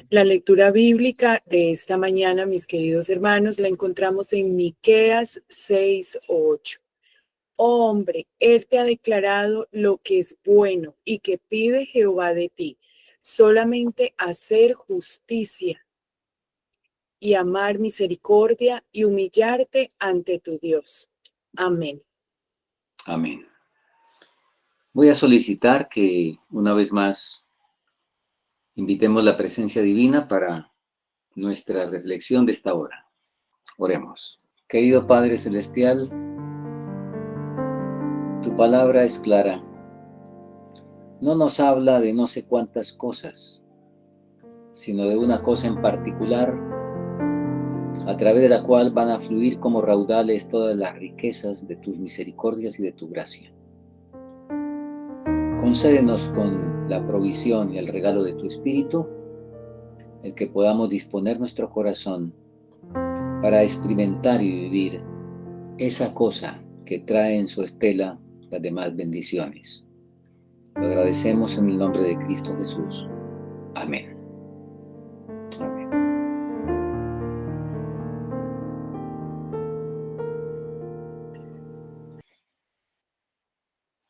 La lectura bíblica de esta mañana, mis queridos hermanos, la encontramos en Miqueas 6:8. Oh hombre, Él te ha declarado lo que es bueno y que pide Jehová de ti, solamente hacer justicia y amar misericordia y humillarte ante tu Dios. Amén. Amén. Voy a solicitar que una vez más invitemos la presencia divina para nuestra reflexión de esta hora. Oremos. Querido Padre Celestial, tu palabra es clara. No nos habla de no sé cuántas cosas, sino de una cosa en particular, a través de la cual van a fluir como raudales todas las riquezas de tus misericordias y de tu gracia. Concédenos con la provisión y el regalo de tu Espíritu, el que podamos disponer nuestro corazón para experimentar y vivir esa cosa que trae en su estela las demás bendiciones. Lo agradecemos en el nombre de Cristo Jesús. Amén. Amén.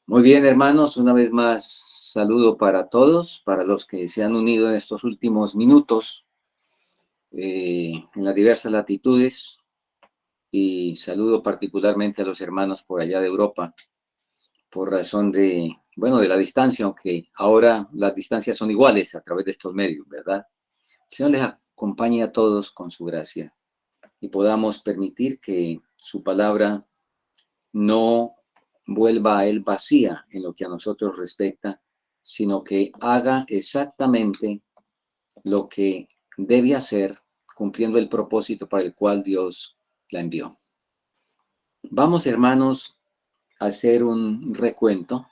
Muy bien, hermanos, una vez más saludo para todos, para los que se han unido en estos últimos minutos en las diversas latitudes, y saludo particularmente a los hermanos por allá de Europa, por razón de, bueno, de la distancia, aunque ahora las distancias son iguales a través de estos medios, ¿verdad? El Señor les acompañe a todos con su gracia y podamos permitir que su palabra no vuelva a Él vacía en lo que a nosotros respecta, sino que haga exactamente lo que debe hacer, cumpliendo el propósito para el cual Dios la envió. Vamos, hermanos, a hacer un recuento.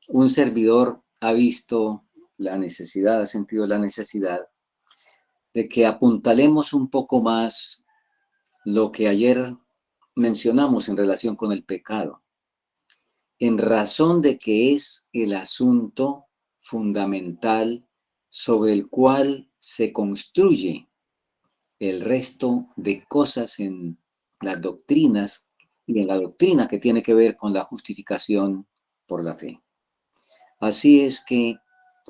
Un servidor ha visto la necesidad, ha sentido la necesidad de que apuntalemos un poco más lo que ayer mencionamos en relación con el pecado, en razón de que es el asunto fundamental sobre el cual se construye el resto de cosas en las doctrinas y en la doctrina que tiene que ver con la justificación por la fe. Así es que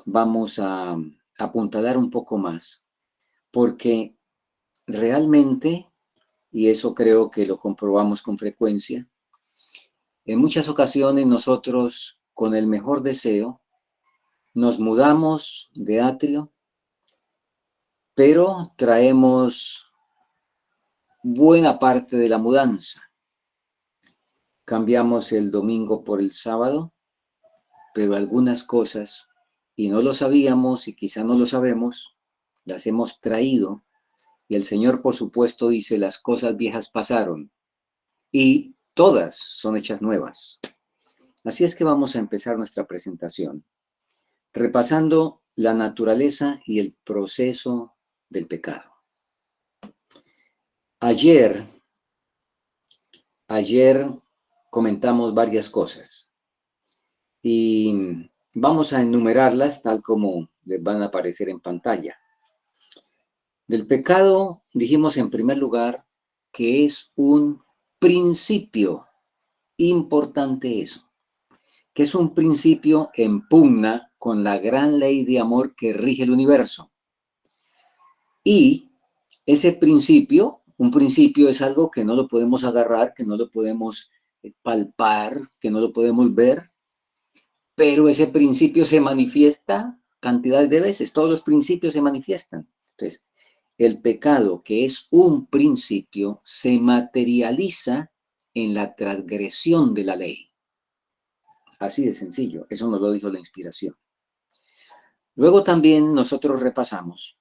vamos a apuntalar un poco más, porque realmente, y eso creo que lo comprobamos con frecuencia, en muchas ocasiones nosotros, con el mejor deseo, nos mudamos de atrio, pero traemos buena parte de la mudanza. Cambiamos el domingo por el sábado, pero algunas cosas, y no lo sabíamos y quizá no lo sabemos, las hemos traído, y el Señor, por supuesto, dice: las cosas viejas pasaron y todas son hechas nuevas. Así es que vamos a empezar nuestra presentación repasando la naturaleza y el proceso del pecado. Ayer comentamos varias cosas y vamos a enumerarlas tal como les van a aparecer en pantalla. Del pecado dijimos en primer lugar que es un principio, importante eso, que es un principio en pugna con la gran ley de amor que rige el universo. Y ese principio, un principio es algo que no lo podemos agarrar, que no lo podemos palpar, que no lo podemos ver, pero ese principio se manifiesta cantidades de veces, todos los principios se manifiestan. Entonces, el pecado, que es un principio, se materializa en la transgresión de la ley. Así de sencillo, eso nos lo dijo la inspiración. Luego también nosotros repasamos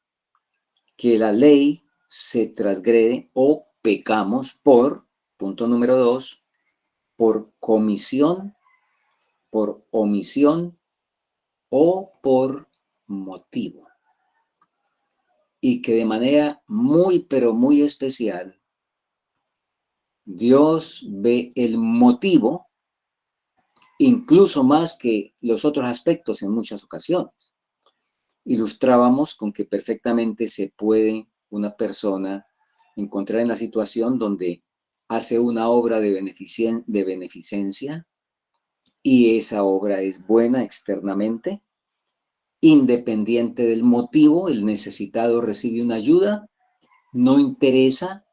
que la ley se transgrede o pecamos por, punto número 2, por comisión, por omisión o por motivo. Y que de manera muy, pero muy especial, Dios ve el motivo incluso más que los otros aspectos en muchas ocasiones. ilustrábamos con que perfectamente se puede una persona encontrar en la situación donde hace una obra de beneficencia y esa obra es buena externamente, independiente del motivo, el necesitado recibe una ayuda, no interesa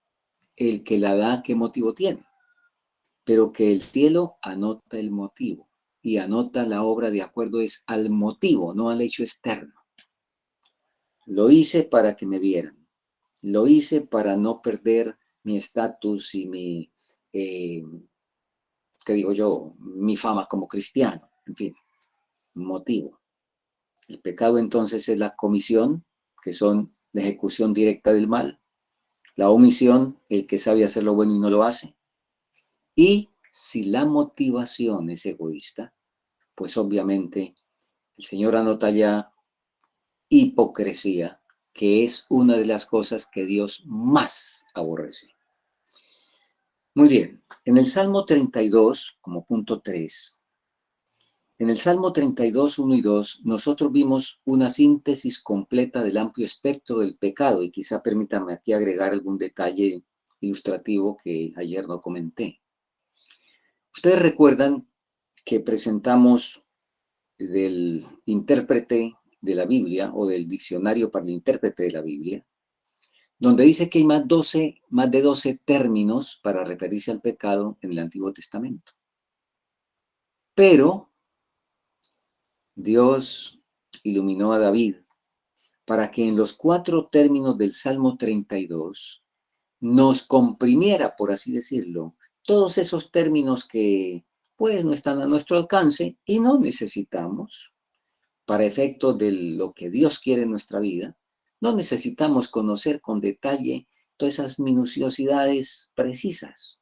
el que la da qué motivo tiene, pero que el cielo anota el motivo y anota la obra de acuerdo es al motivo, no al hecho externo. Lo hice para que me vieran, lo hice para no perder mi estatus y mi, ¿qué digo yo? Mi fama como cristiano, en fin, motivo. El pecado entonces es la comisión, que son la ejecución directa del mal, la omisión, el que sabe hacer lo bueno y no lo hace, y si la motivación es egoísta, pues obviamente el Señor anota ya hipocresía, que es una de las cosas que Dios más aborrece. Muy bien, en el Salmo 32, como punto 3, en el Salmo 32, 1 y 2, nosotros vimos una síntesis completa del amplio espectro del pecado, y quizá permítanme aquí agregar algún detalle ilustrativo que ayer no comenté. Ustedes recuerdan que presentamos del intérprete de la Biblia o del diccionario para el intérprete de la Biblia, donde dice que hay más de 12 términos para referirse al pecado en el Antiguo Testamento. Pero Dios iluminó a David para que en los 4 términos del Salmo 32 nos comprimiera, por así decirlo, todos esos términos que pues no están a nuestro alcance y no necesitamos para efectos de lo que Dios quiere en nuestra vida. No necesitamos conocer con detalle todas esas minuciosidades precisas.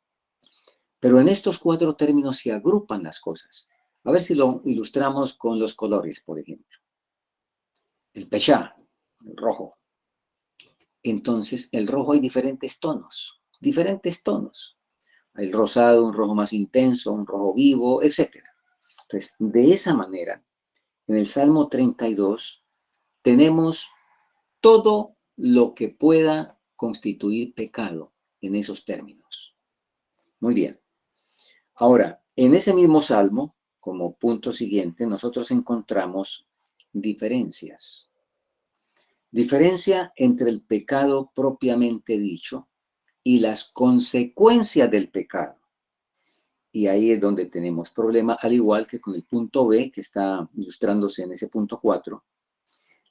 Pero en estos 4 términos se agrupan las cosas. A ver si lo ilustramos con los colores, por ejemplo. El pechá, el rojo. Entonces, el rojo hay diferentes tonos, diferentes tonos. Hay el rosado, un rojo más intenso, un rojo vivo, etc. Entonces, de esa manera, en el Salmo 32 tenemos todo lo que pueda constituir pecado en esos términos. Muy bien. Ahora, en ese mismo salmo, como punto siguiente, nosotros encontramos diferencias. Diferencia entre el pecado propiamente dicho y las consecuencias del pecado. Y ahí es donde tenemos problema, al igual que con el punto B, que está ilustrándose en ese punto 4,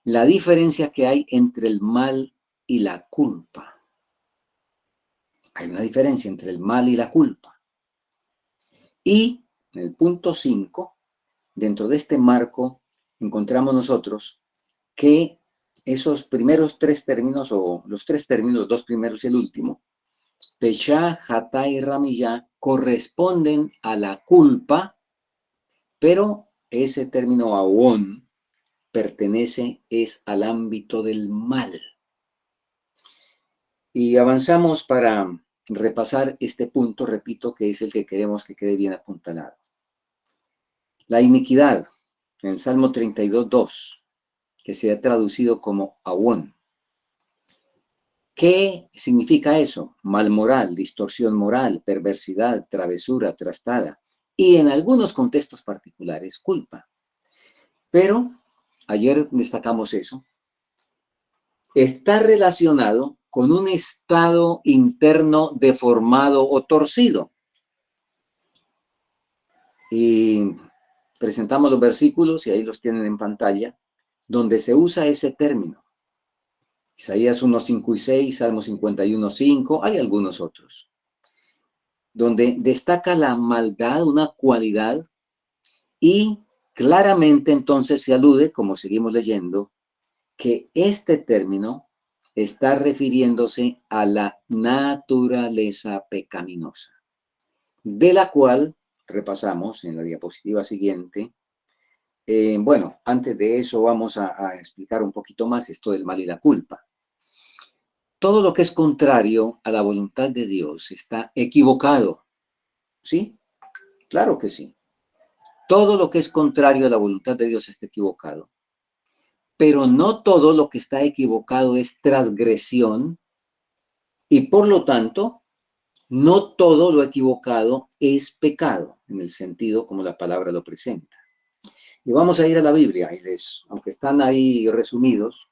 la diferencia que hay entre el mal y la culpa. Hay una diferencia entre el mal y la culpa. Y en el punto 5, dentro de este marco, encontramos nosotros que esos primeros 3 términos, o los 3 términos, los 2 primeros y el último, Peshá, Hatá y Ramillá, corresponden a la culpa, pero ese término Awón pertenece es al ámbito del mal. Y avanzamos para repasar este punto, repito, que es el que queremos que quede bien apuntalado. La iniquidad, en el Salmo 32, 2, que se ha traducido como Awón. ¿Qué significa eso? Mal moral, distorsión moral, perversidad, travesura, trastada y en algunos contextos particulares, culpa. Pero ayer destacamos eso. Está relacionado con un estado interno deformado o torcido. Y presentamos los versículos, y ahí los tienen en pantalla, donde se usa ese término. Isaías 1, 5 y 6, Salmo 51, 5, hay algunos otros, donde destaca la maldad, una cualidad, y claramente entonces se alude, como seguimos leyendo, que este término está refiriéndose a la naturaleza pecaminosa, de la cual repasamos en la diapositiva siguiente. Bueno, antes de eso vamos a explicar un poquito más esto del mal y la culpa. Todo lo que es contrario a la voluntad de Dios está equivocado, ¿sí? Claro que sí. Todo lo que es contrario a la voluntad de Dios está equivocado. pero no todo lo que está equivocado es transgresión y por lo tanto, no todo lo equivocado es pecado, en el sentido como la palabra lo presenta. Y vamos a ir a la Biblia, y aunque están ahí resumidos,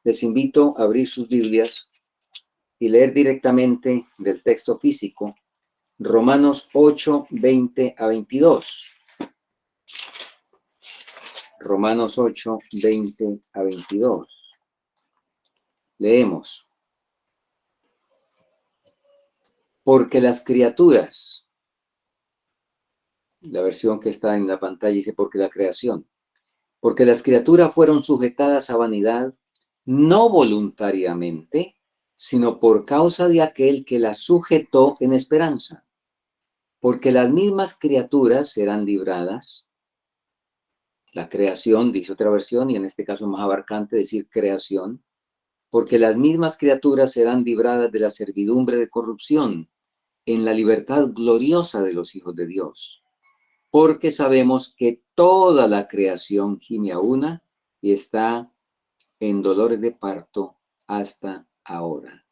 les invito a abrir sus Biblias y leer directamente del texto físico, Romanos 8, 20 a 22. Romanos 8, 20 a 22. Leemos. Porque las criaturas, la versión que está en la pantalla dice porque la creación, porque las criaturas fueron sujetadas a vanidad, no voluntariamente, sino por causa de aquel que las sujetó en esperanza. Porque las mismas criaturas serán libradas. La creación, dice otra versión, y en este caso más abarcante decir creación, porque las mismas criaturas serán libradas de la servidumbre de corrupción en la libertad gloriosa de los hijos de Dios. Porque sabemos que toda la creación gime a una y está en dolores de parto hasta ahora.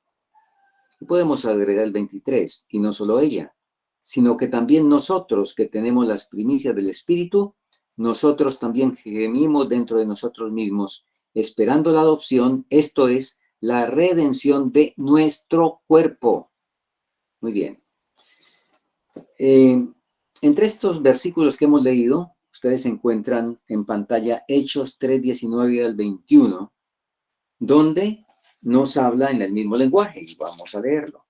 Y podemos agregar el 23, y no solo ella, sino que también nosotros que tenemos las primicias del Espíritu, nosotros también gemimos dentro de nosotros mismos, esperando la adopción, esto es, la redención de nuestro cuerpo. Muy bien. Entre estos versículos que hemos leído, ustedes encuentran en pantalla Hechos 3, 19 al 21, donde nos habla en el mismo lenguaje, y vamos a leerlo.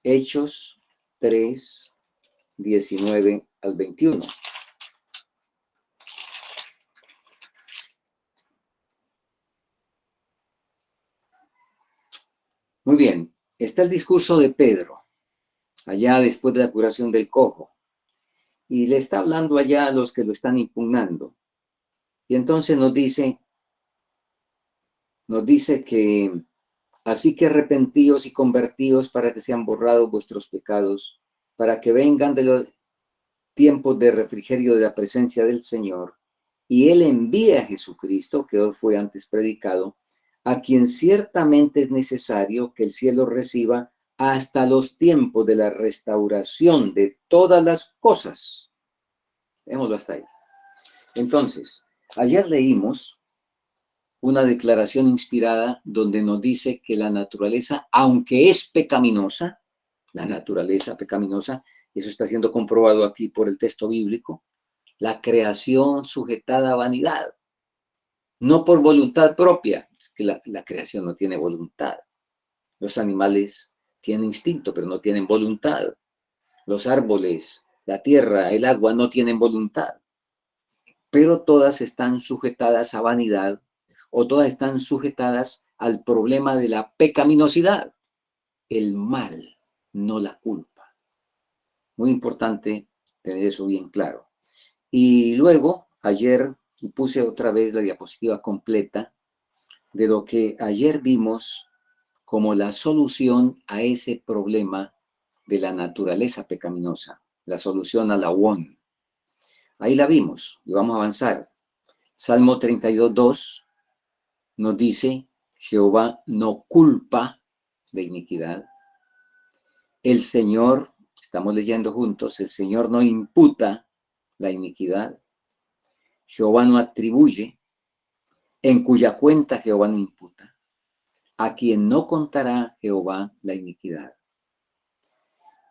Hechos 3, 19 al 21. Muy bien, está el discurso de Pedro, allá después de la curación del cojo, y le está hablando allá a los que lo están impugnando. Y entonces nos dice que así que arrepentíos y convertíos para que sean borrados vuestros pecados, para que vengan de los tiempos de refrigerio de la presencia del Señor, y Él envía a Jesucristo, que hoy fue antes predicado, a quien ciertamente es necesario que el cielo reciba hasta los tiempos de la restauración de todas las cosas. Démoslo hasta ahí. Entonces, ayer leímos una declaración inspirada donde nos dice que la naturaleza, aunque es pecaminosa, la naturaleza pecaminosa, eso está siendo comprobado aquí por el texto bíblico, la creación sujetada a vanidad, no por voluntad propia, es que la creación no tiene voluntad. Los animales tienen instinto, pero no tienen voluntad. Los árboles, la tierra, el agua no tienen voluntad, pero todas están sujetadas a vanidad o todas están sujetadas al problema de la pecaminosidad, el mal, no la culpa. Muy importante tener eso bien claro. Y luego, ayer puse otra vez la diapositiva completa de lo que ayer vimos como la solución a ese problema de la naturaleza pecaminosa, la solución a la WON. Ahí la vimos y vamos a avanzar. Salmo 32, 2 nos dice, Jehová no culpa de iniquidad. El Señor, estamos leyendo juntos, el Señor no imputa la iniquidad. Jehová no atribuye, en cuya cuenta Jehová no imputa. A quien no contará Jehová la iniquidad.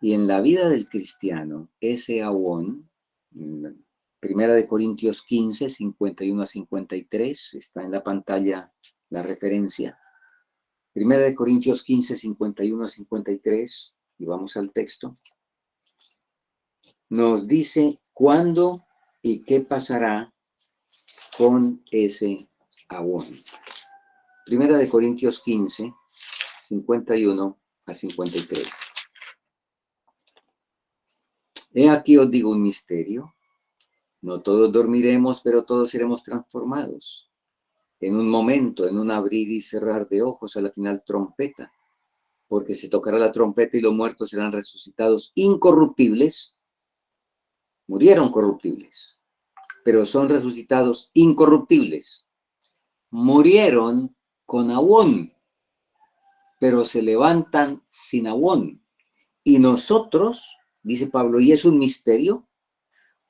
Y en la vida del cristiano, ese Awón, Primera de Corintios 15, 51 a 53, está en la pantalla la referencia. Primera de Corintios 15, 51 a 53, y vamos al texto. Nos dice cuándo y qué pasará con ese Awón. Primera de Corintios 15, 51 a 53. He aquí os digo un misterio. No todos dormiremos, pero todos seremos transformados. En un momento, en un abrir y cerrar de ojos, a la final trompeta. Porque se tocará la trompeta y los muertos serán resucitados incorruptibles. Murieron corruptibles, pero son resucitados incorruptibles. murieron con Abón, pero se levantan sin Abón. Y nosotros, dice Pablo, y es un misterio,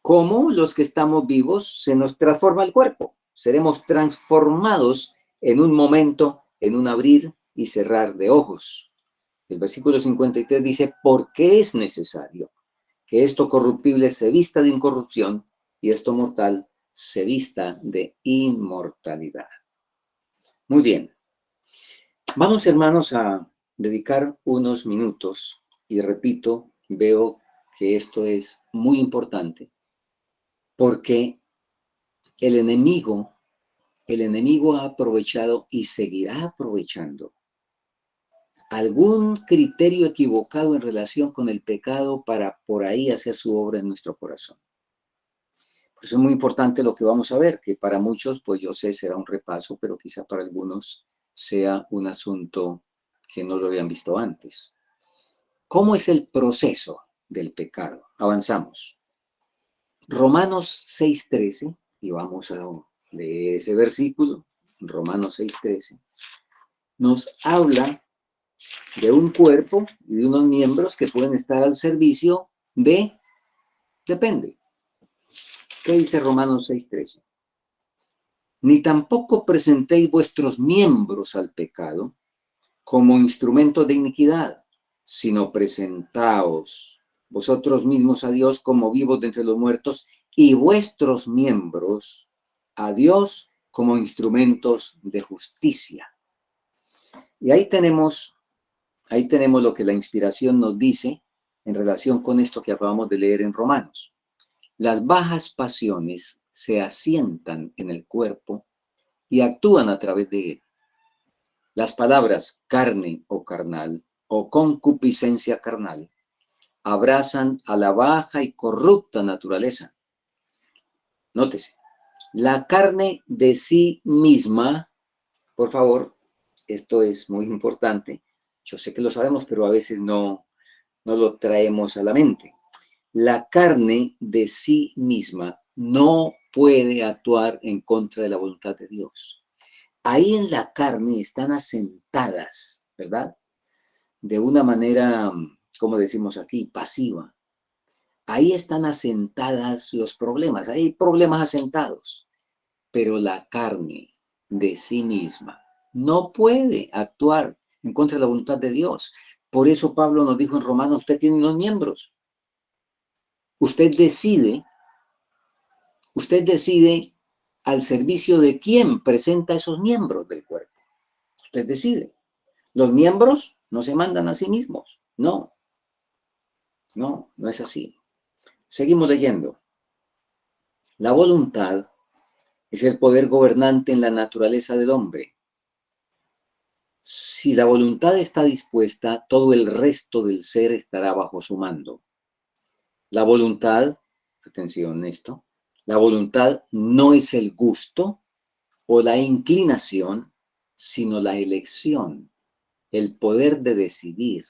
cómo los que estamos vivos se nos transforma el cuerpo. Seremos transformados en un momento, en un abrir y cerrar de ojos. El versículo 53 dice, porque es necesario que esto corruptible se vista de incorrupción y esto mortal se vista de inmortalidad. Muy bien. Vamos, hermanos, a dedicar unos minutos y repito, veo que esto es muy importante porque el enemigo ha aprovechado y seguirá aprovechando algún criterio equivocado en relación con el pecado para por ahí hacer su obra en nuestro corazón. Por eso es muy importante lo que vamos a ver, que para muchos, pues yo sé, será un repaso, pero quizá para algunos sea un asunto que no lo habían visto antes. ¿Cómo es el proceso del pecado? Avanzamos. Romanos 6:13, y vamos a leer ese versículo, Romanos 6:13, nos habla de un cuerpo y de unos miembros que pueden estar al servicio de, depende. ¿Qué dice Romanos 6:13? Ni tampoco presentéis vuestros miembros al pecado como instrumentos de iniquidad, sino presentaos vosotros mismos a Dios como vivos de entre los muertos y vuestros miembros a Dios como instrumentos de justicia. Y ahí tenemos lo que la inspiración nos dice en relación con esto que acabamos de leer en Romanos. Las bajas pasiones se asientan en el cuerpo y actúan a través de él. Las palabras carne o carnal o concupiscencia carnal abrazan a la baja y corrupta naturaleza. Nótese, la carne de sí misma, por favor, esto es muy importante. Yo sé que lo sabemos, pero a veces no lo traemos a la mente. La carne de sí misma no puede actuar en contra de la voluntad de Dios. Ahí en la carne están asentadas, ¿verdad? De una manera, como decimos aquí, pasiva. Ahí están asentadas los problemas, hay problemas asentados, pero la carne de sí misma no puede actuar en contra de la voluntad de Dios. Por eso Pablo nos dijo en Romanos, usted tiene unos miembros. Usted decide al servicio de quién presenta esos miembros del cuerpo. Usted decide. Los miembros no se mandan a sí mismos. No es así. Seguimos leyendo. La voluntad es el poder gobernante en la naturaleza del hombre. Si la voluntad está dispuesta, todo el resto del ser estará bajo su mando. La voluntad, atención esto, la voluntad no es el gusto o la inclinación, sino la elección, el poder de decidir,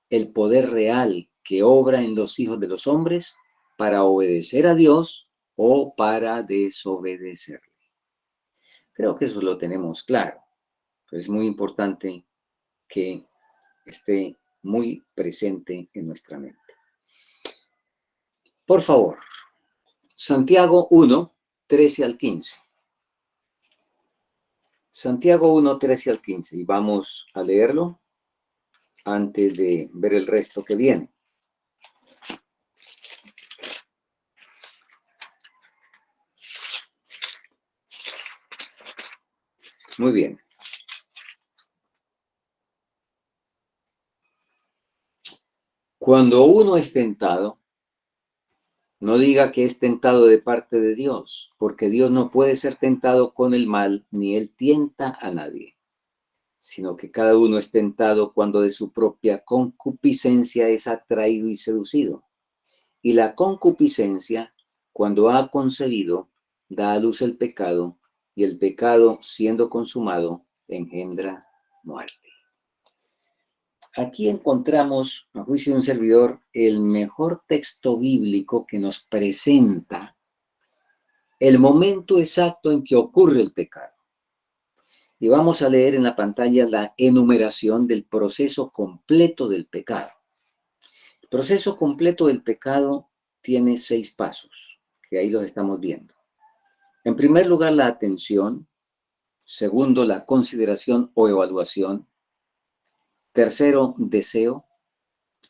el poder real que obra en los hijos de los hombres para obedecer a Dios o para desobedecerle. Creo que eso lo tenemos claro, pero es muy importante que esté muy presente en nuestra mente. Por favor, Santiago 1, 13 al 15. Santiago 1, 13 al 15. Y vamos a leerlo antes de ver el resto que viene. Muy bien. Cuando uno es tentado, no diga que es tentado de parte de Dios, porque Dios no puede ser tentado con el mal, ni Él tienta a nadie, sino que cada uno es tentado cuando de su propia concupiscencia es atraído y seducido. Y la concupiscencia, cuando ha concebido, da a luz el pecado, y el pecado, siendo consumado, engendra muerte. Aquí encontramos, a juicio de un servidor, el mejor texto bíblico que nos presenta el momento exacto en que ocurre el pecado. Y vamos a leer en la pantalla la enumeración del proceso completo del pecado. El proceso completo del pecado tiene 6 pasos, que ahí los estamos viendo. En primer lugar, la atención. Segundo, la consideración o evaluación. Tercero, deseo.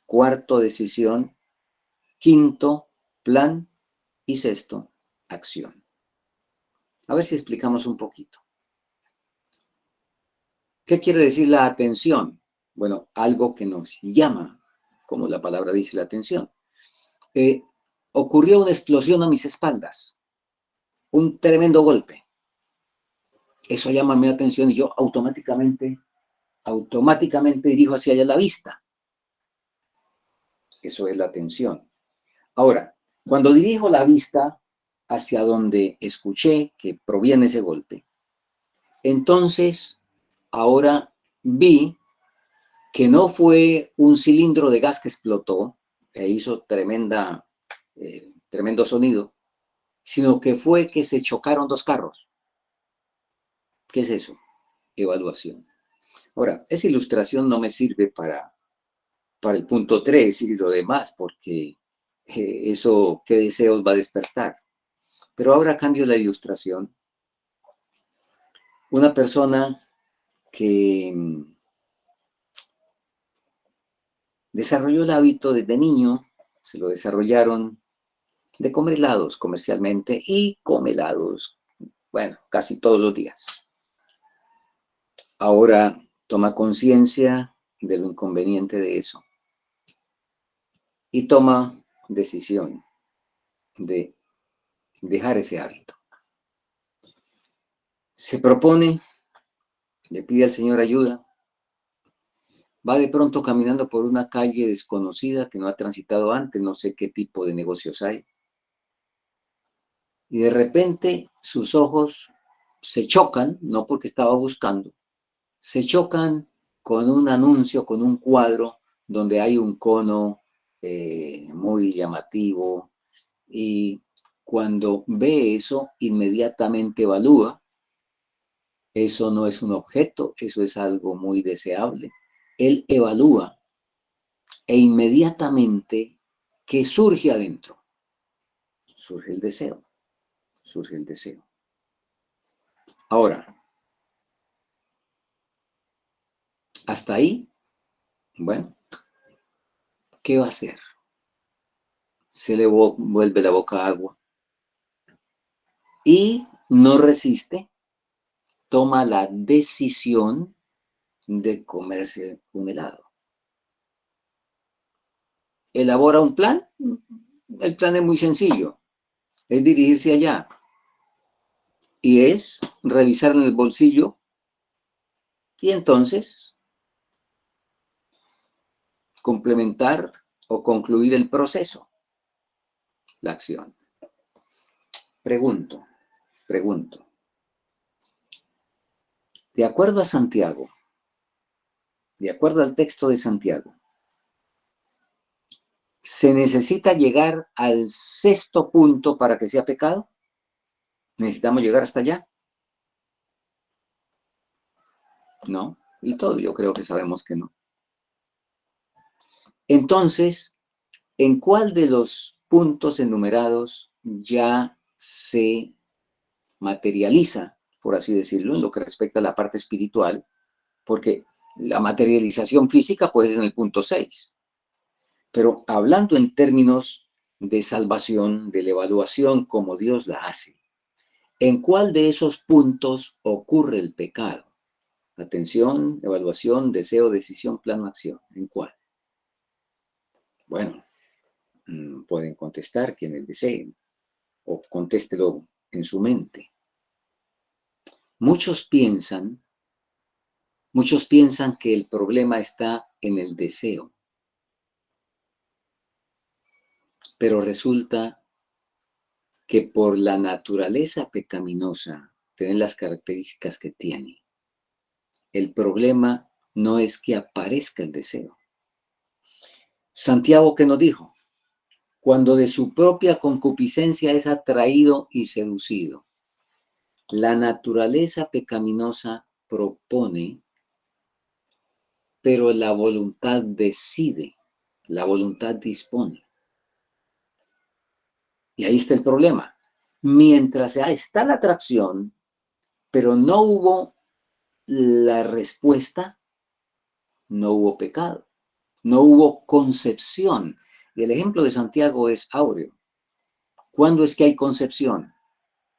Cuarto, decisión. Quinto, plan. Y sexto, acción. A ver si explicamos un poquito. ¿Qué quiere decir la atención? Bueno, algo que nos llama, como la palabra dice, la atención. Ocurrió una explosión a mis espaldas, un tremendo golpe. Eso llama mi atención y yo automáticamente dirijo hacia allá la vista. Eso es la atención. Ahora, cuando dirijo la vista hacia donde escuché que proviene ese golpe, entonces ahora vi que no fue un cilindro de gas que explotó e hizo tremendo sonido, sino que fue que se chocaron 2 carros. ¿Qué es eso? Evaluación. Ahora, esa ilustración no me sirve para el punto 3 y lo demás, porque eso, ¿qué deseos va a despertar? Pero ahora cambio la ilustración. Una persona que desarrolló el hábito desde niño, se lo desarrollaron de comer helados comercialmente y come helados, bueno, casi todos los días. Ahora toma conciencia de lo inconveniente de eso y toma decisión de dejar ese hábito. Se propone, le pide al Señor ayuda, va de pronto caminando por una calle desconocida que no ha transitado antes, no sé qué tipo de negocios hay, y de repente sus ojos se chocan, no porque estaba buscando, se chocan con un anuncio, con un cuadro donde hay un cono muy llamativo, y cuando ve eso, inmediatamente evalúa. Eso no es un objeto, eso es algo muy deseable. Él evalúa e inmediatamente, ¿qué surge adentro? Surge el deseo, surge el deseo. Ahora, hasta ahí, bueno, ¿qué va a hacer? Se le vuelve la boca agua y no resiste, toma la decisión de comerse un helado. Elabora un plan. El plan es muy sencillo, es dirigirse allá y es revisar en el bolsillo y entonces complementar o concluir el proceso, la acción. Pregunto, de acuerdo a Santiago, de acuerdo al texto de Santiago, ¿se necesita llegar al 6.º punto para que sea pecado? ¿Necesitamos llegar hasta allá? No, y todo yo creo que sabemos que no. Entonces, ¿en cuál de los puntos enumerados ya se materializa, por así decirlo, en lo que respecta a la parte espiritual? Porque la materialización física puede ser en el punto 6. Pero hablando en términos de salvación, de la evaluación como Dios la hace, ¿en cuál de esos puntos ocurre el pecado? Atención, evaluación, deseo, decisión, plan, acción. ¿En cuál? Bueno, pueden contestar quienes deseen o contéstelo en su mente. Muchos piensan que el problema está en el deseo, pero resulta que por la naturaleza pecaminosa, tiene las características que tiene. El problema no es que aparezca el deseo. Santiago, ¿qué nos dijo? Cuando de su propia concupiscencia es atraído y seducido. La naturaleza pecaminosa propone, pero la voluntad decide, la voluntad dispone. Y ahí está el problema. Mientras está la atracción, pero no hubo la respuesta, no hubo pecado, no hubo concepción. Y el ejemplo de Santiago es áureo. ¿Cuándo es que hay concepción?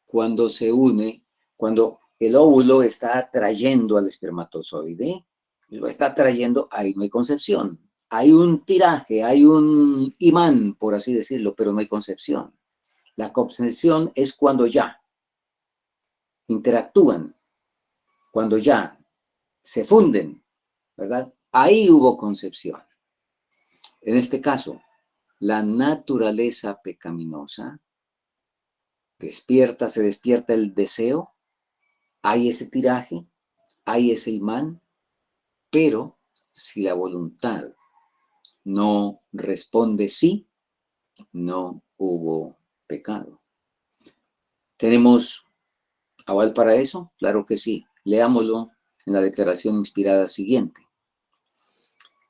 Cuando se une, cuando el óvulo está atrayendo al espermatozoide, lo está atrayendo, ahí no hay concepción. Hay un tiraje, hay un imán, por así decirlo, pero no hay concepción. La concepción es cuando ya interactúan, cuando ya se funden, ¿verdad? Ahí hubo concepción. En este caso, la naturaleza pecaminosa se despierta el deseo, hay ese tiraje, hay ese imán, pero si la voluntad no responde sí, no hubo pecado. ¿Tenemos aval para eso? Claro que sí. Leámoslo en la declaración inspirada siguiente.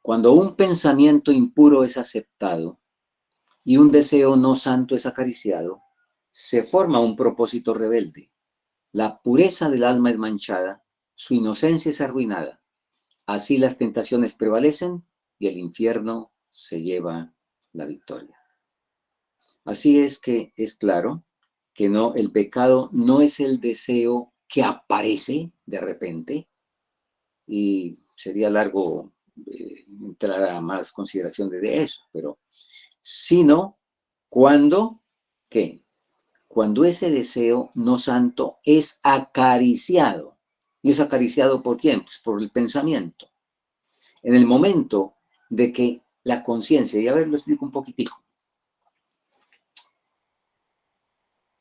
Cuando un pensamiento impuro es aceptado y un deseo no santo es acariciado, se forma un propósito rebelde. La pureza del alma es manchada, su inocencia es arruinada. Así las tentaciones prevalecen y el infierno se lleva la victoria. Así es que es claro que no, el pecado no es el deseo que aparece de repente, y sería largo entrar a más consideración de eso, pero sino cuando, ¿qué? Cuando ese deseo no santo es acariciado. ¿Y es acariciado por quién? Pues por el pensamiento. En el momento de que la conciencia, y a ver, lo explico un poquitico,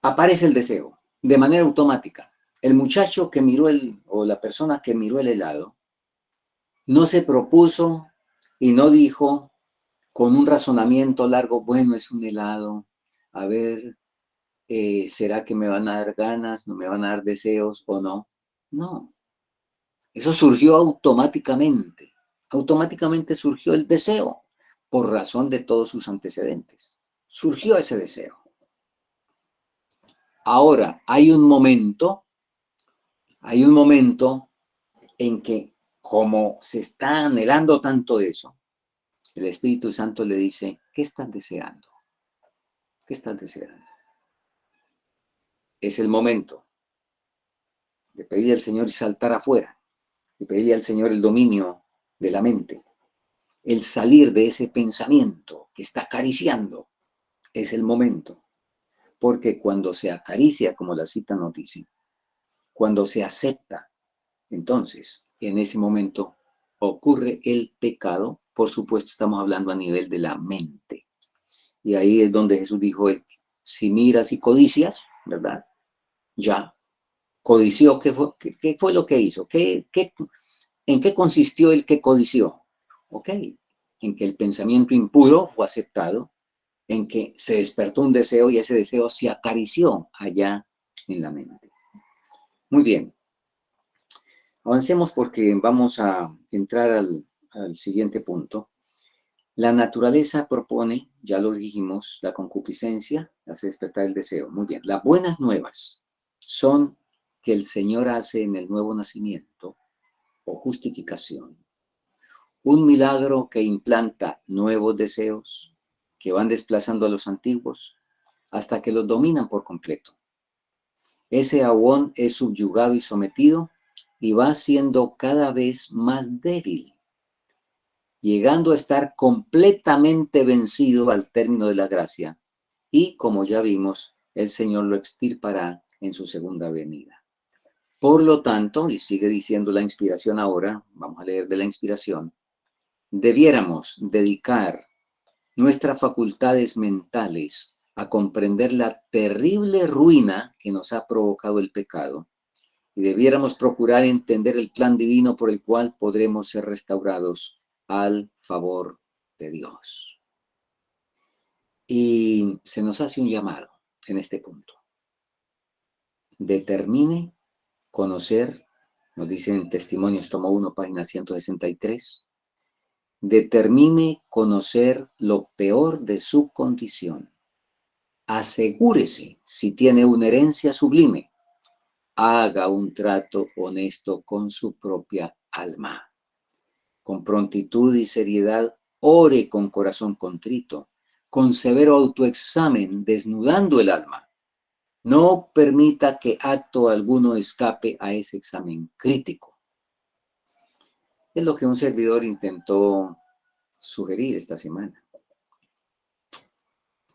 aparece el deseo de manera automática. El muchacho que miró o la persona que miró el helado, no se propuso y no dijo con un razonamiento largo, bueno, es un helado, a ver, ¿será que me van a dar ganas, no me van a dar deseos o no? No, eso surgió automáticamente. Automáticamente surgió el deseo por razón de todos sus antecedentes. Surgió ese deseo. Ahora, hay un momento en que, como se está anhelando tanto eso, el Espíritu Santo le dice, ¿qué estás deseando? ¿Qué estás deseando? Es el momento de pedirle al Señor y saltar afuera, de pedirle al Señor el dominio de la mente, el salir de ese pensamiento que está acariciando. Es el momento, porque cuando se acaricia, como la cita nos dice, cuando se acepta, entonces, en ese momento ocurre el pecado. Por supuesto, estamos hablando a nivel de la mente. Y ahí es donde Jesús dijo, si miras y codicias, ¿verdad? Ya, codició, ¿qué fue lo que hizo? ¿En qué consistió el que codició? Ok, en que el pensamiento impuro fue aceptado, en que se despertó un deseo y ese deseo se acarició allá en la mente. Muy bien, avancemos porque vamos a entrar al siguiente punto. La naturaleza propone, ya lo dijimos, la concupiscencia, hace despertar el deseo. Muy bien, las buenas nuevas son que el Señor hace en el nuevo nacimiento o justificación un milagro que implanta nuevos deseos que van desplazando a los antiguos hasta que los dominan por completo. Ese aún es subyugado y sometido y va siendo cada vez más débil, llegando a estar completamente vencido al término de la gracia, y como ya vimos, el Señor lo extirpará en su segunda venida. Por lo tanto, y sigue diciendo la inspiración ahora, vamos a leer de la inspiración, debiéramos dedicar nuestras facultades mentales a comprender la terrible ruina que nos ha provocado el pecado, y debiéramos procurar entender el plan divino por el cual podremos ser restaurados al favor de Dios. Y se nos hace un llamado en este punto. Determine conocer nos dicen en Testimonios, tomo 1, página 163, determine conocer lo peor de su condición. Asegúrese si tiene una herencia sublime. Haga un trato honesto con su propia alma. Con prontitud y seriedad, ore con corazón contrito, con severo autoexamen, desnudando el alma. No permita que acto alguno escape a ese examen crítico. Es lo que un servidor intentó sugerir esta semana,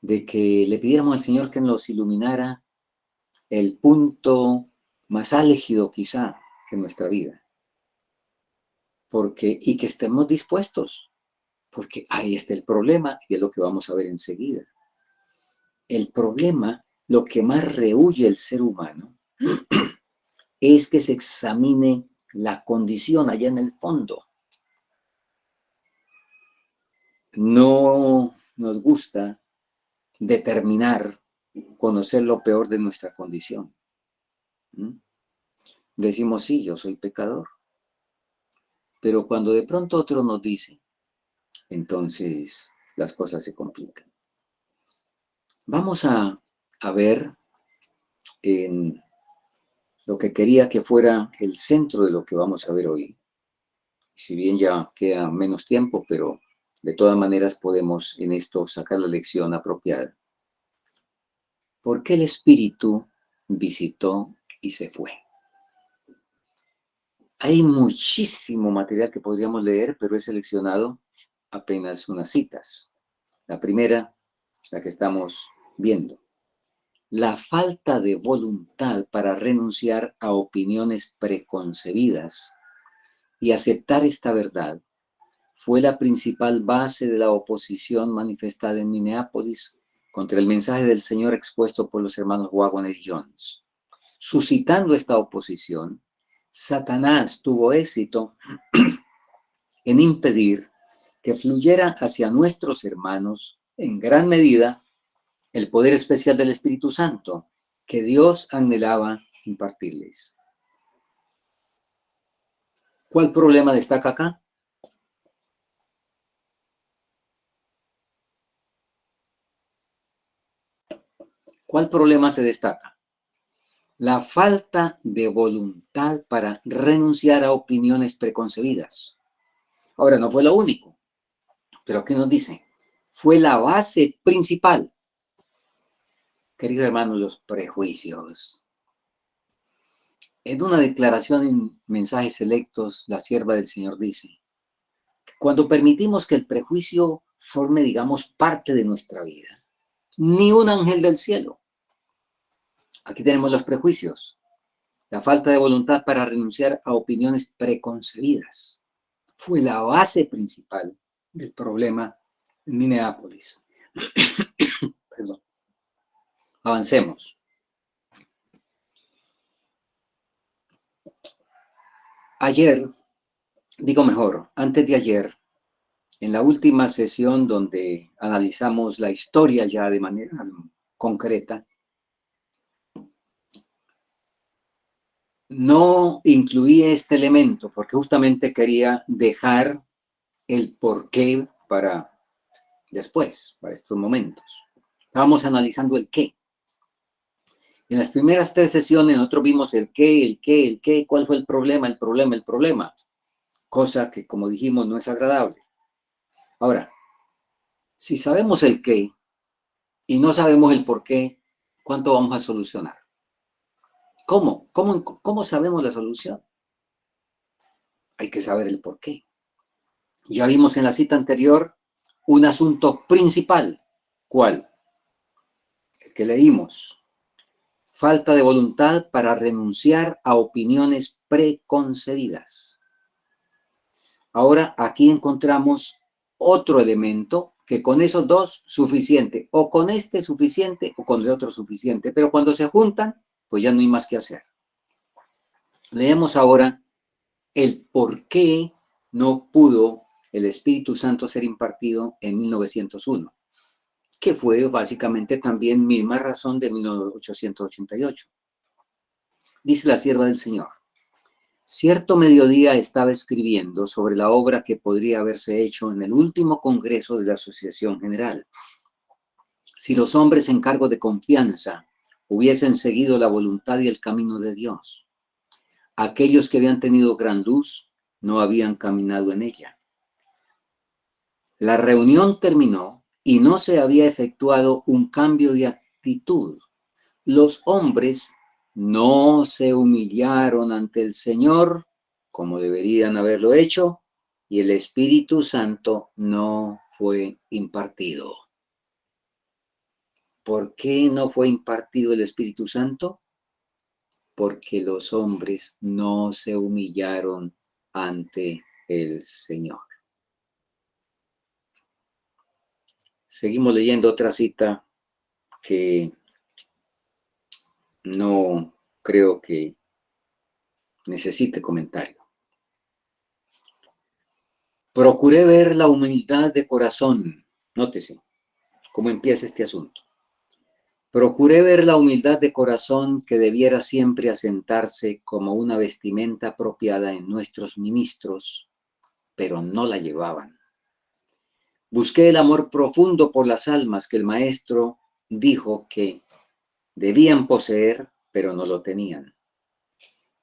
de que le pidiéramos al Señor que nos iluminara el punto más álgido quizá de nuestra vida, y que estemos dispuestos, porque ahí está el problema, y es lo que vamos a ver enseguida. El problema, lo que más rehúye el ser humano, es que se examine la condición allá en el fondo. No nos gusta determinar, conocer lo peor de nuestra condición. Decimos, sí, yo soy pecador. Pero cuando de pronto otro nos dice, entonces las cosas se complican. Vamos a ver en lo que quería que fuera el centro de lo que vamos a ver hoy. Si bien ya queda menos tiempo, pero de todas maneras podemos en esto sacar la lección apropiada. ¿Por qué el Espíritu visitó y se fue? Hay muchísimo material que podríamos leer, pero he seleccionado apenas unas citas. La primera, la que estamos viendo. La falta de voluntad para renunciar a opiniones preconcebidas y aceptar esta verdad fue la principal base de la oposición manifestada en Minneapolis contra el mensaje del Señor expuesto por los hermanos Waggoner y Jones. Suscitando esta oposición, Satanás tuvo éxito en impedir que fluyera hacia nuestros hermanos, en gran medida, el poder especial del Espíritu Santo que Dios anhelaba impartirles. ¿Cuál problema destaca acá? ¿Cuál problema se destaca? La falta de voluntad para renunciar a opiniones preconcebidas. Ahora, no fue lo único, pero aquí nos dice, fue la base principal. Queridos hermanos, los prejuicios. En una declaración en Mensajes Selectos, la sierva del Señor dice, cuando permitimos que el prejuicio forme, digamos, parte de nuestra vida, ni un ángel del cielo. Aquí tenemos los prejuicios, la falta de voluntad para renunciar a opiniones preconcebidas. Fue la base principal del problema en Minneapolis. Perdón. Avancemos. Ayer, digo mejor, antes de ayer, en la última sesión donde analizamos la historia ya de manera concreta, no incluí este elemento porque justamente quería dejar el porqué para después, para estos momentos. Estábamos analizando el qué. En las primeras 3 sesiones nosotros vimos el qué, cuál fue el problema, cosa que, como dijimos, no es agradable. Ahora, si sabemos el qué y no sabemos el por qué, ¿cuánto vamos a solucionar? ¿Cómo sabemos la solución? Hay que saber el por qué. Ya vimos en la cita anterior un asunto principal. ¿Cuál? El que leímos. Falta de voluntad para renunciar a opiniones preconcebidas. Ahora aquí encontramos otro elemento que con esos dos suficiente, o con este suficiente o con el otro suficiente, pero cuando se juntan, pues ya no hay más que hacer. Leemos ahora el por qué no pudo el Espíritu Santo ser impartido en 1901, que fue básicamente también misma razón de 1888. Dice la sierva del Señor, Cierto mediodía estaba escribiendo sobre la obra que podría haberse hecho en el último congreso de la Asociación General. Si los hombres en cargo de confianza hubiesen seguido la voluntad y el camino de Dios, aquellos que habían tenido gran luz no habían caminado en ella. La reunión terminó y no se había efectuado un cambio de actitud. Los hombres no se humillaron ante el Señor como deberían haberlo hecho, y el Espíritu Santo no fue impartido. ¿Por qué no fue impartido el Espíritu Santo? Porque los hombres no se humillaron ante el Señor. Seguimos leyendo otra cita que no creo que necesite comentario. Procuré ver la humildad de corazón. Nótese cómo empieza este asunto. Procuré ver la humildad de corazón que debiera siempre asentarse como una vestimenta apropiada en nuestros ministros, pero no la llevaban. Busqué el amor profundo por las almas que el Maestro dijo que debían poseer, pero no lo tenían.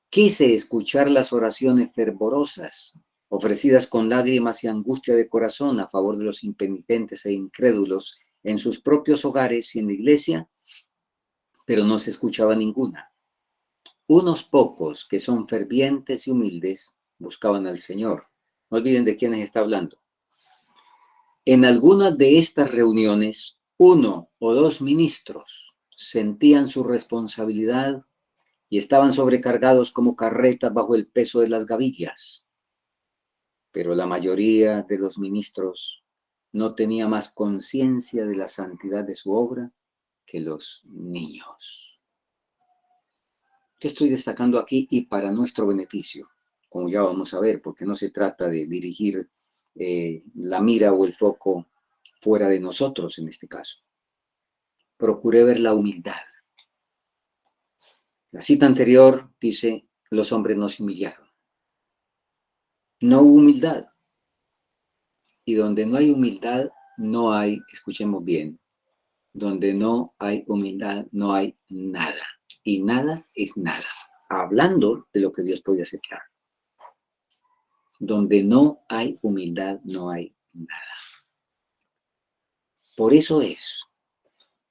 Quise escuchar las oraciones fervorosas, ofrecidas con lágrimas y angustia de corazón a favor de los impenitentes e incrédulos en sus propios hogares y en la iglesia, pero no se escuchaba ninguna. Unos pocos que son fervientes y humildes buscaban al Señor. No olviden de quiénes está hablando. En algunas de estas reuniones, 1 o 2 ministros sentían su responsabilidad y estaban sobrecargados como carretas bajo el peso de las gavillas. Pero la mayoría de los ministros no tenía más conciencia de la santidad de su obra que los niños. ¿Qué estoy destacando aquí? Y para nuestro beneficio, como ya vamos a ver, porque no se trata de dirigir la mira o el foco fuera de nosotros en este caso. Procuré ver la humildad. La cita anterior dice, los hombres no se humillaron. No hubo humildad. Y donde no hay humildad, no hay, escuchemos bien, donde no hay humildad, no hay nada. Y nada es nada. Hablando de lo que Dios puede aceptar. Donde no hay humildad, no hay nada. Por eso es.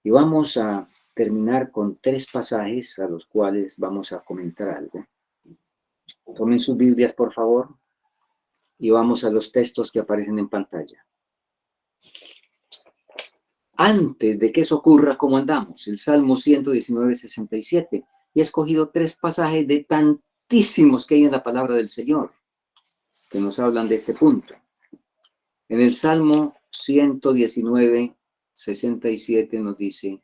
Y vamos a terminar con 3 pasajes a los cuales vamos a comentar algo. Tomen sus Biblias, por favor, y vamos a los textos que aparecen en pantalla. Antes de que eso ocurra, ¿cómo andamos? El Salmo 119, 67. Y he escogido 3 pasajes de tantísimos que hay en la palabra del Señor, que nos hablan de este punto. En el Salmo 119, 67 nos dice,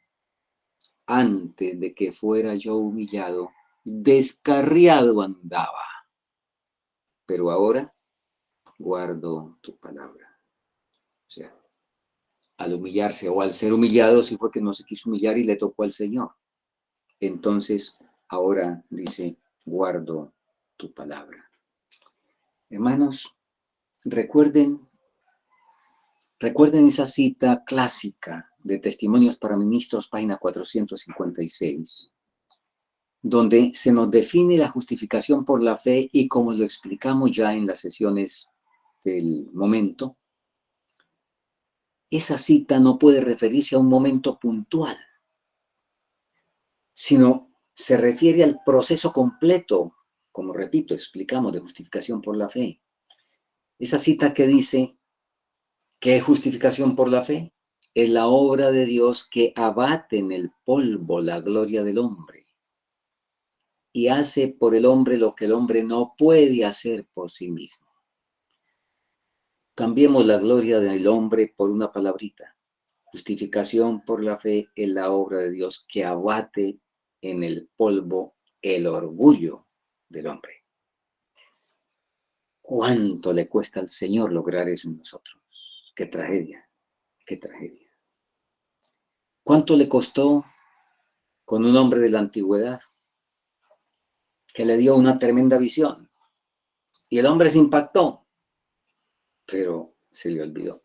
antes de que fuera yo humillado, descarriado andaba, pero ahora guardo tu palabra. O sea, al humillarse o al ser humillado, sí fue que no se quiso humillar y le tocó al Señor. Entonces, ahora dice, guardo tu palabra. Hermanos, recuerden esa cita clásica de Testimonios para Ministros, página 456, donde se nos define la justificación por la fe y como lo explicamos ya en las sesiones del momento, esa cita no puede referirse a un momento puntual, sino se refiere al proceso completo, como repito, explicamos, de justificación por la fe. Esa cita que dice, ¿qué es justificación por la fe? Es la obra de Dios que abate en el polvo la gloria del hombre y hace por el hombre lo que el hombre no puede hacer por sí mismo. Cambiemos la gloria del hombre por una palabrita. Justificación por la fe es la obra de Dios que abate en el polvo el orgullo del hombre. ¿Cuánto le cuesta al Señor lograr eso en nosotros? ¡Qué tragedia! ¡Qué tragedia! ¿Cuánto le costó con un hombre de la antigüedad que le dio una tremenda visión? Y el hombre se impactó, pero se le olvidó.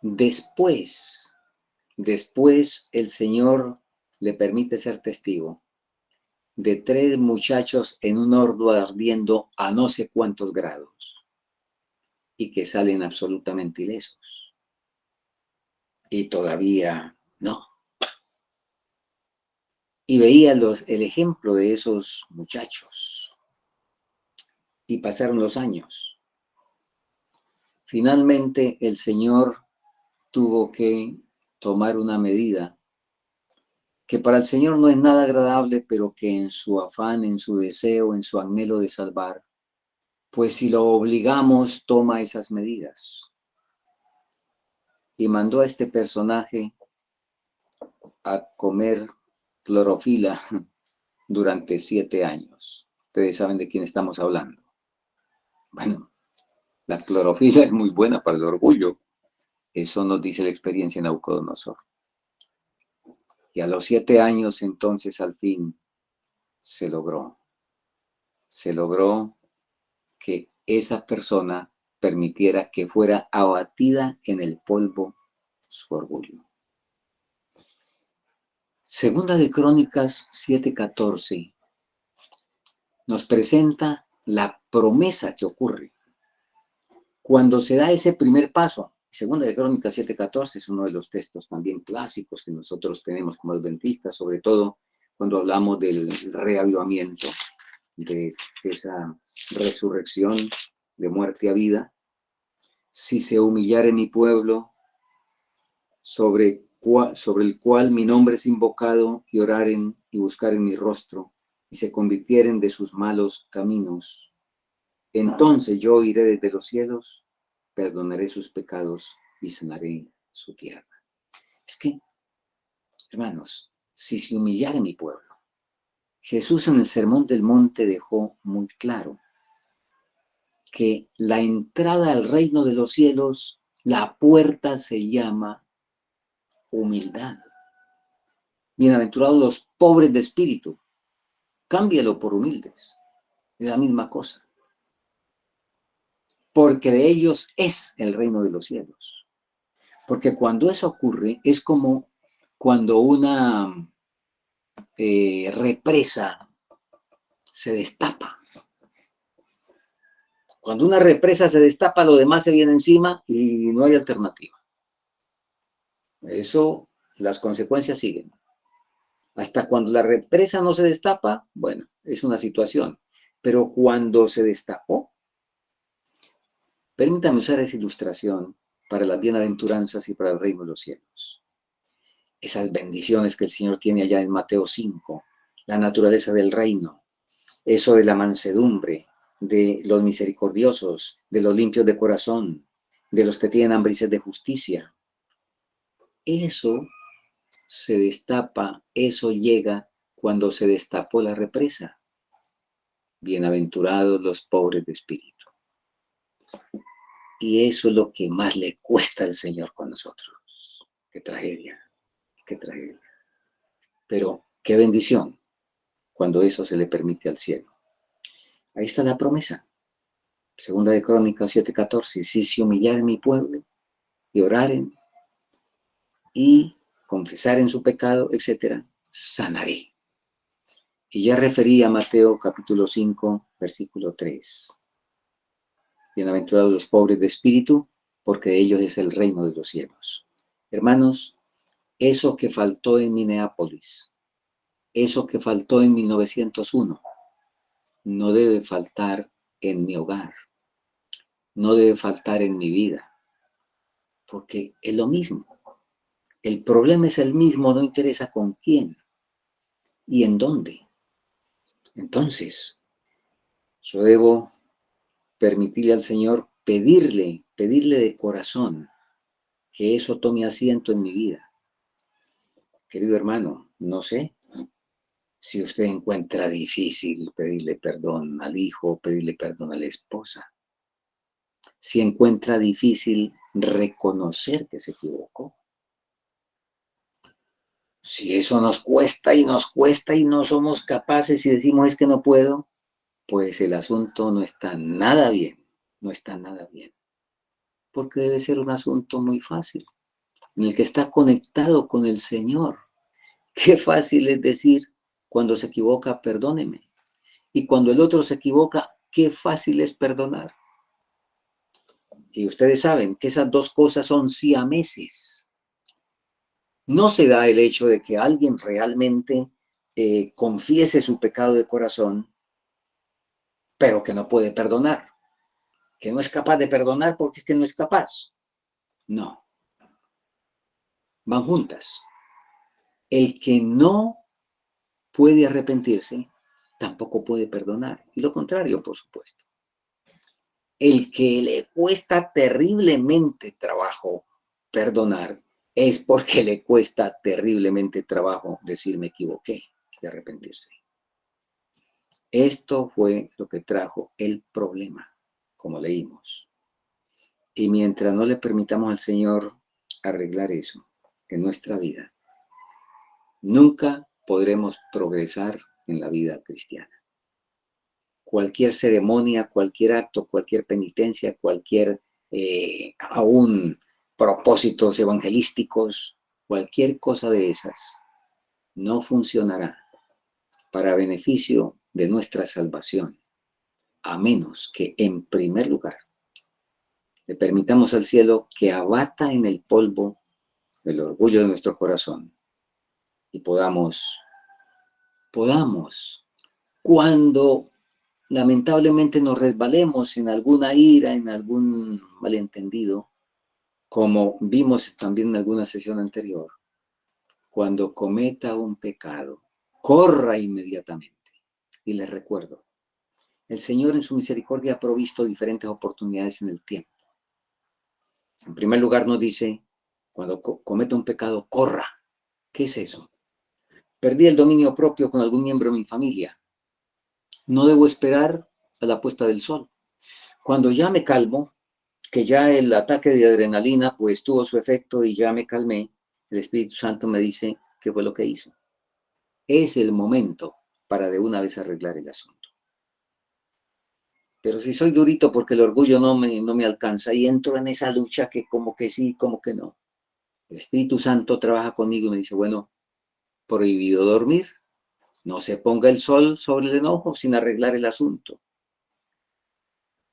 Después el Señor le permite ser testigo de 3 muchachos en un horno ardiendo a no sé cuántos grados y que salen absolutamente ilesos. Y todavía no. Y veía el ejemplo de esos muchachos. Y pasaron los años. Finalmente el Señor tuvo que tomar una medida que para el Señor no es nada agradable, pero que en su afán, en su deseo, en su anhelo de salvar, pues si lo obligamos, toma esas medidas. Y mandó a este personaje a comer clorofila durante 7 años. Ustedes saben de quién estamos hablando. Bueno, la clorofila es muy buena para el orgullo. Eso nos dice la experiencia en Nabucodonosor. Y a los 7 años, entonces, al fin, se logró. Se logró que esa persona permitiera que fuera abatida en el polvo su orgullo. Segunda de Crónicas 7:14 nos presenta la promesa que ocurre cuando se da ese primer paso. Segunda de Crónicas 7:14 es uno de los textos también clásicos que nosotros tenemos como adventistas, sobre todo cuando hablamos del reavivamiento, de esa resurrección de muerte a vida. Si se humillare mi pueblo, sobre el cual mi nombre es invocado, y oraren y buscaren mi rostro, y se convirtieren de sus malos caminos, entonces yo iré desde los cielos, perdonaré sus pecados y sanaré su tierra. Es que, hermanos, si se humillare mi pueblo, Jesús en el Sermón del Monte dejó muy claro que la entrada al reino de los cielos, la puerta se llama humildad. Bienaventurados los pobres de espíritu, cámbialo por humildes, es la misma cosa. Porque de ellos es el reino de los cielos. Porque cuando eso ocurre, es como cuando una represa se destapa. Cuando una represa se destapa, lo demás se viene encima y no hay alternativa. Eso, las consecuencias siguen. Hasta cuando la represa no se destapa, bueno, es una situación. Pero cuando se destapó, permítame usar esa ilustración para las bienaventuranzas y para el reino de los cielos. Esas bendiciones que el Señor tiene allá en Mateo 5, la naturaleza del reino, eso de la mansedumbre, de los misericordiosos, de los limpios de corazón, de los que tienen hambre y sed de justicia. Eso se destapa, eso llega cuando se destapó la represa. Bienaventurados los pobres de espíritu. Y eso es lo que más le cuesta al Señor con nosotros. Qué tragedia, qué tragedia. Pero qué bendición cuando eso se le permite al cielo. Ahí está la promesa. Segunda de Crónicas 7:14. Si se humillaren mi pueblo y oraren y confesaren su pecado, etc., sanaré. Y ya referí a Mateo capítulo 5, versículo 3. Bienaventurados los pobres de espíritu, porque de ellos es el reino de los cielos. Hermanos, eso que faltó en Minneapolis, eso que faltó en 1901, no debe faltar en mi hogar, no debe faltar en mi vida, porque es lo mismo. El problema es el mismo, no interesa con quién y en dónde. Entonces, yo debo permitirle al Señor, pedirle de corazón que eso tome asiento en mi vida. Querido hermano, no sé si usted encuentra difícil pedirle perdón al hijo, pedirle perdón a la esposa. Si encuentra difícil reconocer que se equivocó. Si eso nos cuesta y no somos capaces y decimos es que no puedo, pues el asunto no está nada bien, no está nada bien, porque debe ser un asunto muy fácil, en el que está conectado con el Señor. Qué fácil es decir, cuando se equivoca, perdóneme. Y cuando el otro se equivoca, qué fácil es perdonar. Y ustedes saben que esas dos cosas son siameses. No se da el hecho de que alguien realmente confiese su pecado de corazón, pero que no puede perdonar, que no es capaz de perdonar porque es que no es capaz. No, van juntas. El que no puede arrepentirse, tampoco puede perdonar. Y lo contrario, por supuesto. El que le cuesta terriblemente trabajo perdonar es porque le cuesta terriblemente trabajo decir me equivoqué y arrepentirse. Esto fue lo que trajo el problema, como leímos. Y mientras no le permitamos al Señor arreglar eso en nuestra vida, nunca podremos progresar en la vida cristiana. Cualquier ceremonia, cualquier acto, cualquier penitencia, cualquier aún propósitos evangelísticos, cualquier cosa de esas no funcionará para beneficio de nuestra salvación, a menos que en primer lugar le permitamos al cielo que abata en el polvo el orgullo de nuestro corazón y podamos, cuando lamentablemente nos resbalemos en alguna ira, en algún malentendido, como vimos también en alguna sesión anterior, cuando cometa un pecado, corra inmediatamente. Y les recuerdo, el Señor en su misericordia ha provisto diferentes oportunidades en el tiempo. En primer lugar nos dice, cuando cometa un pecado, corra. ¿Qué es eso? Perdí el dominio propio con algún miembro de mi familia. No debo esperar a la puesta del sol. Cuando ya me calmo, que ya el ataque de adrenalina pues tuvo su efecto y ya me calmé, el Espíritu Santo me dice qué fue lo que hizo. Es el momento para de una vez arreglar el asunto. Pero si soy durito porque el orgullo no me alcanza y entro en esa lucha que como que sí, como que no. El Espíritu Santo trabaja conmigo y me dice, bueno, prohibido dormir, no se ponga el sol sobre el enojo sin arreglar el asunto.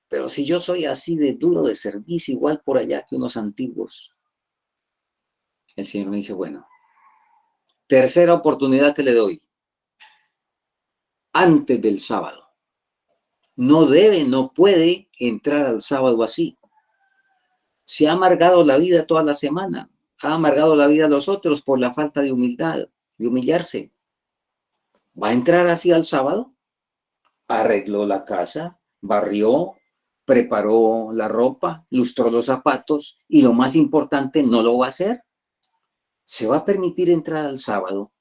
Pero si yo soy así de duro de servicio, igual por allá que unos antiguos, el Señor me dice, bueno, tercera oportunidad que le doy, antes del sábado. No debe, no puede entrar al sábado así. Se ha amargado la vida toda la semana, ha amargado la vida a los otros por la falta de humildad, de humillarse. ¿Va a entrar así al sábado? Arregló la casa, barrió, preparó la ropa, lustró los zapatos y lo más importante, no lo va a hacer. ¿Se va a permitir entrar al sábado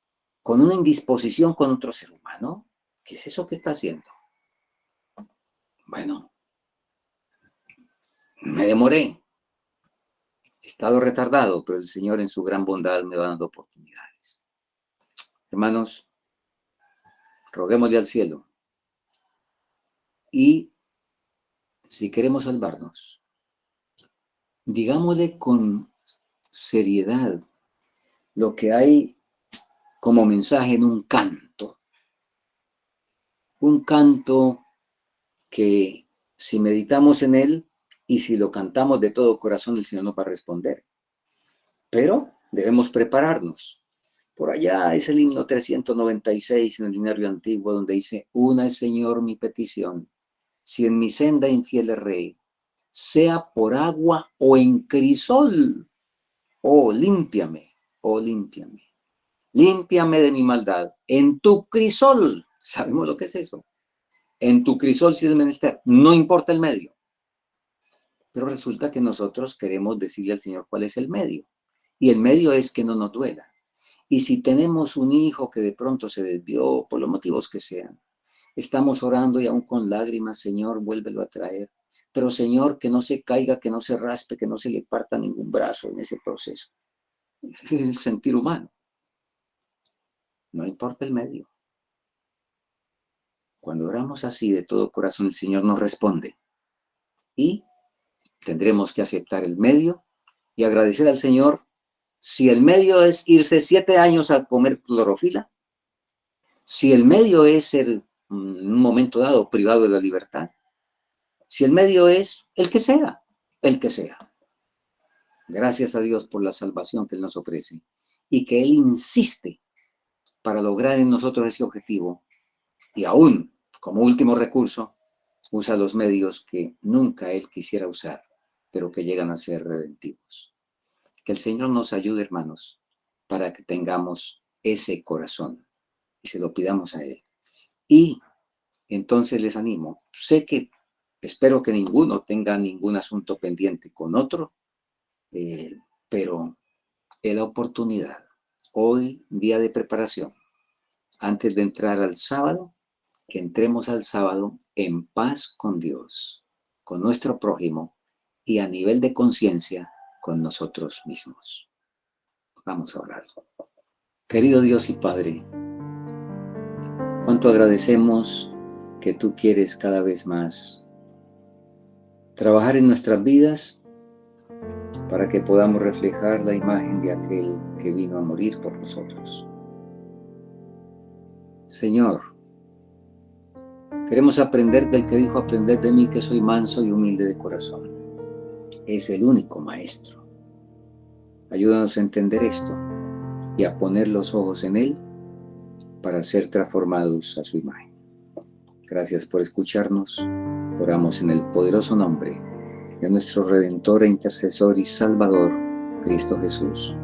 con una indisposición con otro ser humano? ¿Qué es eso que está haciendo? Bueno, me demoré, he estado retardado, pero el Señor en su gran bondad me va dando oportunidades. Hermanos, roguémosle al cielo y si queremos salvarnos, digámosle con seriedad lo que hay como mensaje en un canto que si meditamos en él y si lo cantamos de todo corazón, el Señor nos va a responder. Pero debemos prepararnos. Por allá es el himno 396 en el Diccionario Antiguo, donde dice, una es, Señor, mi petición, si en mi senda infiel erré, sea por agua o en crisol, oh, límpiame, oh, límpiame. Límpiame de mi maldad. En tu crisol, ¿sabemos lo que es eso? En tu crisol si es menester, no importa el medio. Pero resulta que nosotros queremos decirle al Señor cuál es el medio. Y el medio es que no nos duela. Y si tenemos un hijo que de pronto se desvió por los motivos que sean, estamos orando y aún con lágrimas, Señor, vuélvelo a traer. Pero Señor, que no se caiga, que no se raspe, que no se le parta ningún brazo en ese proceso. Es el sentir humano. No importa el medio. Cuando oramos así de todo corazón, el Señor nos responde y tendremos que aceptar el medio y agradecer al Señor. Si el medio es irse 7 años a comer clorofila, si el medio es ser en un momento dado privado de la libertad, si el medio es el que sea, el que sea. Gracias a Dios por la salvación que Él nos ofrece y que Él insiste para lograr en nosotros ese objetivo y aún, como último recurso, usa los medios que nunca Él quisiera usar, pero que llegan a ser redentivos. Que el Señor nos ayude, hermanos, para que tengamos ese corazón y se lo pidamos a Él. Y entonces les animo, espero que ninguno tenga ningún asunto pendiente con otro, pero es la oportunidad, hoy día de preparación, antes de entrar al sábado, que entremos al sábado en paz con Dios, con nuestro prójimo y a nivel de conciencia con nosotros mismos. Vamos a orar. Querido Dios y Padre, cuánto agradecemos que tú quieres cada vez más trabajar en nuestras vidas para que podamos reflejar la imagen de aquel que vino a morir por nosotros. Señor, queremos aprender del que dijo: aprended de mí que soy manso y humilde de corazón. Es el único maestro. Ayúdanos a entender esto y a poner los ojos en Él para ser transformados a su imagen. Gracias por escucharnos. Oramos en el poderoso nombre de nuestro Redentor e Intercesor y Salvador, Cristo Jesús.